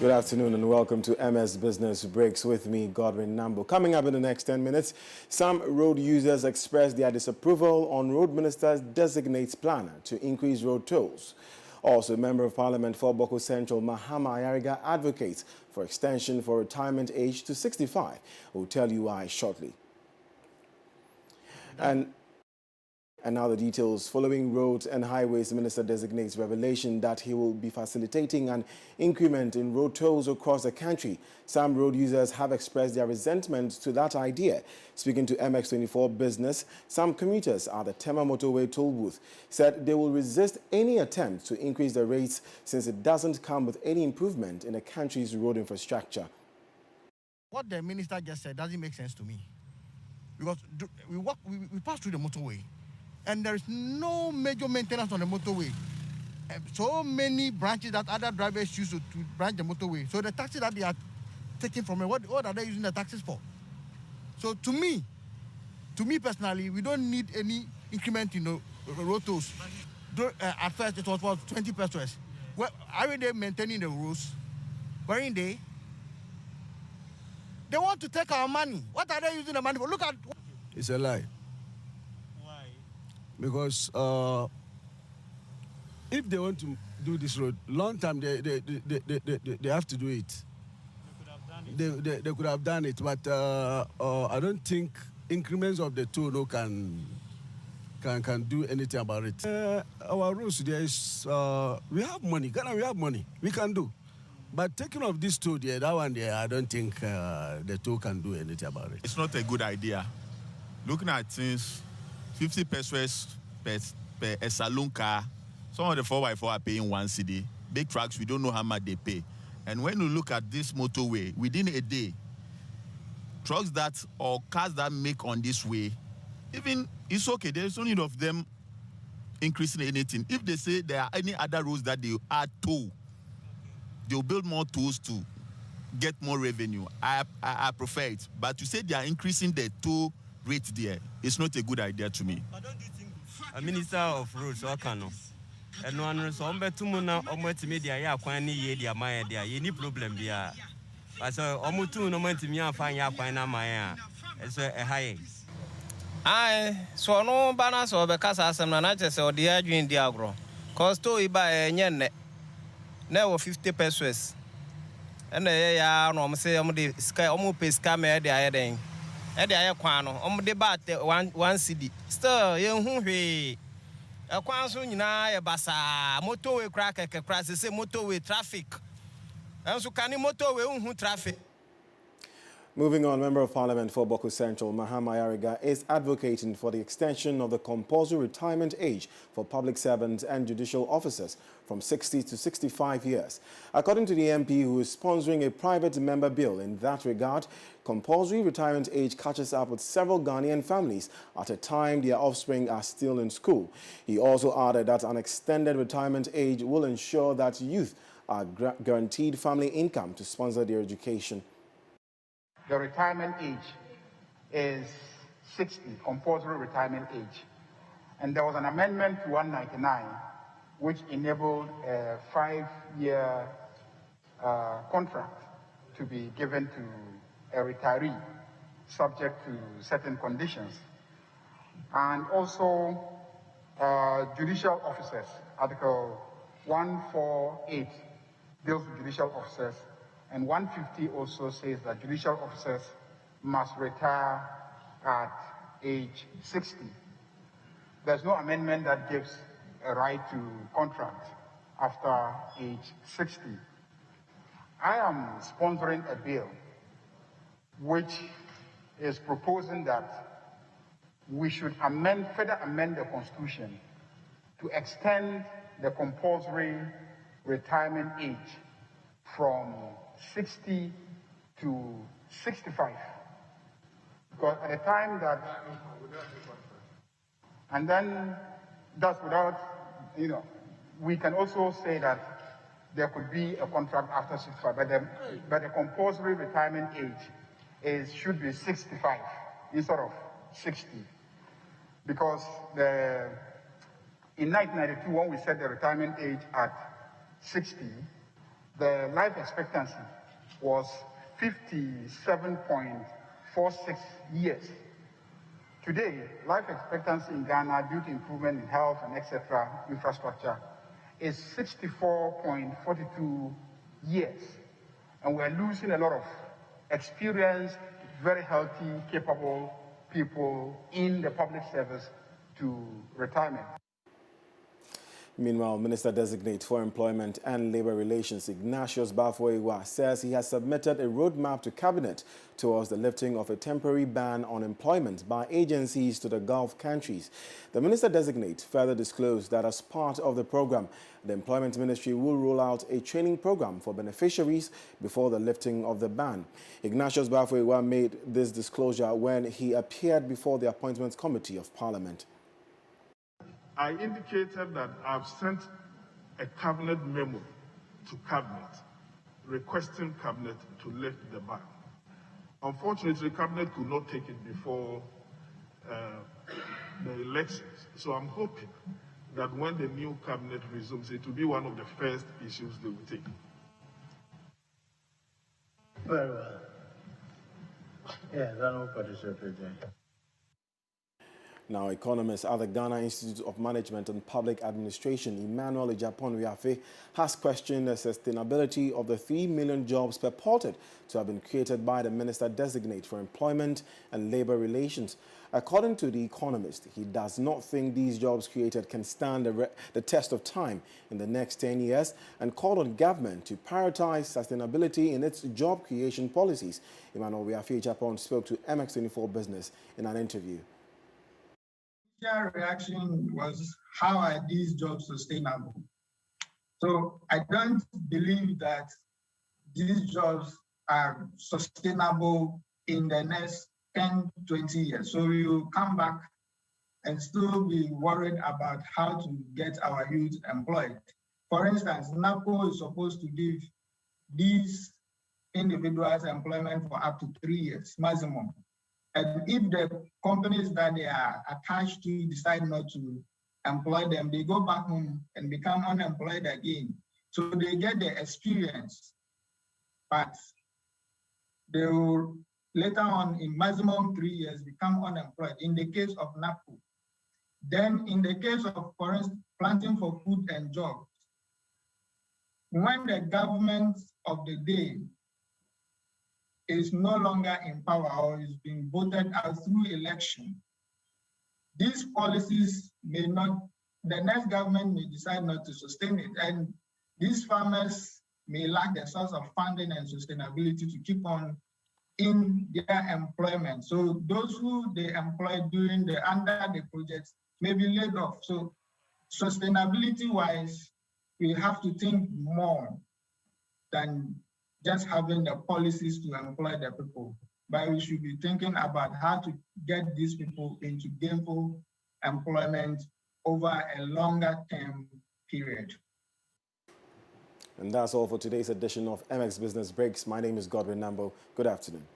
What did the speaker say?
Good afternoon and welcome to MS Business Breaks with me, Godwin Nambo. Coming up in the next 10 minutes, some road users expressed their disapproval on Road Minister-Designate's plan to increase road tolls. Also, Member of Parliament for Boko Central, Mahama Ayariga, advocates for extension for retirement age to 65. We'll tell you why shortly. And now the details. Following Roads and Highways Minister-Designate's revelation that he will be facilitating an increment in road tolls across the country, some road users have expressed their resentment to that idea. Speaking to MX24 Business, some commuters at the Tema Motorway toll booth said they will resist any attempt to increase the rates since it doesn't come with any improvement in the country's road infrastructure. What the minister just said doesn't make sense to me. Because we pass through the motorway, and there is no major maintenance on the motorway. So many branches that other drivers use to branch the motorway. So the taxi that they are taking from it, what are they using the taxis for? So to me personally, we don't need any increment in the road tolls. At first, it was about 20 pesos. Well, are they maintaining the roads? Weren't they? They want to take our money. What are they using the money for? Look at... It's a lie. Why? Because if they want to do this road, long time they have to do it. They could have done it, but I don't think increments of the toll can do anything about it. Our rules there is we have money. Ghana, we have money. We can do. But taking off this toll there, that one there, I don't think the toll can do anything about it. It's not a good idea. Looking at things, 50 pesos per saloon car. Some of the 4x4 are paying 1 cedi. Big trucks, we don't know how much they pay. And when you look at this motorway, within a day, trucks that or cars that make on this way, even it's okay. There's no need of them increasing anything. If they say there are any other roads that they add toll, they'll build more tools to get more revenue. I prefer it. But to say they are increasing the toll rate there, it's not a good idea to me. But don't you think a minister of roads or cano? And one so Tumuna almost media ya kwani ye dia maya dia any problem dia. But so omutu no moment me afan ya kwana maya. It's a high. Aye, so no balance or because asem na just or the adwin diagro. Cause to iba nyenne. Now 50 pesos. And ya no say the sky pay scam e dey ayen. E dey ayen kwan no dey bat 1 cedi. Still ye hu hwe. E kwan so nyina ye basa motorway crack kekra say motorway traffic. And so can motorway hu traffic. Moving on, Member of Parliament for Boko Central, Mahama Ayariga, is advocating for the extension of the compulsory retirement age for public servants and judicial officers from 60 to 65 years. According to the MP who is sponsoring a private member bill in that regard, compulsory retirement age catches up with several Ghanaian families at a time their offspring are still in school. He also added that an extended retirement age will ensure that youth are guaranteed family income to sponsor their education. The retirement age is 60, compulsory retirement age. And there was an amendment to 199 which enabled a 5-year contract to be given to a retiree subject to certain conditions. And also judicial officers, Article 148 deals with judicial officers. And 150 also says that judicial officers must retire at age 60. There's no amendment that gives a right to contract after age 60. I am sponsoring a bill which is proposing that we should further amend the Constitution to extend the compulsory retirement age from 60 to 65. Because at the time that, and then that's without, we can also say that there could be a contract after 65, but the compulsory retirement age should be 65 instead of 60. Because in 1992, when we set the retirement age at 60, the life expectancy was 57.46 years. Today, life expectancy in Ghana, due to improvement in health and etc. infrastructure, is 64.42 years. And we're losing a lot of experienced, very healthy, capable people in the public service to retirement. Meanwhile, Minister-Designate for Employment and Labour Relations, Ignatius Bafo-Iwa, says he has submitted a roadmap to Cabinet towards the lifting of a temporary ban on employment by agencies to the Gulf countries. The Minister-Designate further disclosed that as part of the program, the Employment Ministry will roll out a training program for beneficiaries before the lifting of the ban. Ignatius Bafo-Iwa made this disclosure when he appeared before the Appointments Committee of Parliament. I indicated that I've sent a cabinet memo to cabinet requesting cabinet to lift the ban. Unfortunately, cabinet could not take it before the elections. So I'm hoping that when the new cabinet resumes, it will be one of the first issues they will take. Very well. Yeah, that will participate. Now, Economist at the Ghana Institute of Management and Public Administration, Emmanuel Ejapon-Wiafe, has questioned the sustainability of the 3 million jobs purported to have been created by the Minister-Designate for Employment and Labour Relations. According to The Economist, he does not think these jobs created can stand the test of time in the next 10 years and called on government to prioritize sustainability in its job creation policies. Emmanuel Ejapon spoke to MX24 Business in an interview. Initial reaction was, how are these jobs sustainable? So I don't believe that these jobs are sustainable in the next 10, 20 years. So we will come back and still be worried about how to get our youth employed. For instance, NAPO is supposed to give these individuals employment for up to 3 years maximum. And if the companies that they are attached to decide not to employ them, they go back home and become unemployed again. So they get the experience, but they will later on in maximum 3 years become unemployed in the case of NAPO. Then in the case of, for instance, planting for food and jobs, when the government of the day is no longer in power or is being voted out through election, these policies may not, the next government may decide not to sustain it. And these farmers may lack the source of funding and sustainability to keep on in their employment. So those who they employ during under the projects may be laid off. So sustainability-wise, we have to think more than just having the policies to employ the people, but we should be thinking about how to get these people into gainful employment over a longer term period. And that's all for today's edition of MX Business Breaks. My name is Godwin Nambo. Good afternoon.